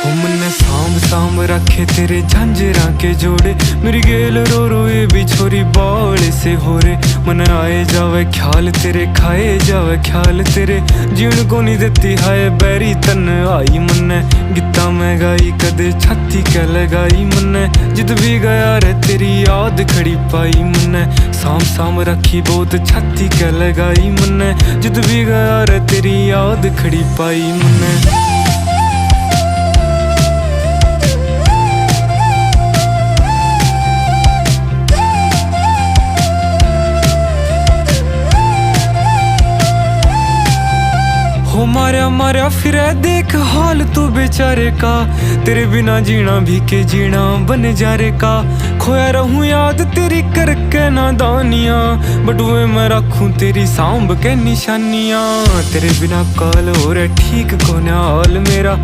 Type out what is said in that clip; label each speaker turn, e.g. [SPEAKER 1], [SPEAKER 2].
[SPEAKER 1] ओ मन्ने सांभ सांभ रखे तेरे झांझरा के जोड़े, मेरी गेल रो रो ये भी छोरी बाल से हो रे। मन आए जावे ख्याल तेरे, खाए जावे ख्याल तेरे, जीण को नहीं देती हाय बैरी तन आई। मन्ने गीता में गाई कदे छाती क्या लगाई, मन्ने जिद भी गया रे तेरी याद खड़ी पाई। मन्ने सांभ सांभ रखी बहुत छाती क्या लगाई, मन्ने जिद भी गया रे तेरी याद खड़ी पाई। मन्ने हो मारा मारा फिर देख हाल तू बेचारे का, तेरे बिना जीना भी के जीना बन जा रे का। खोया रहूं याद तेरी करके नादानियां, बटुए मैं रखूं तेरी सांभ के निशानियां। तेरे बिना काल हो रे ठीक को हाल मेरा।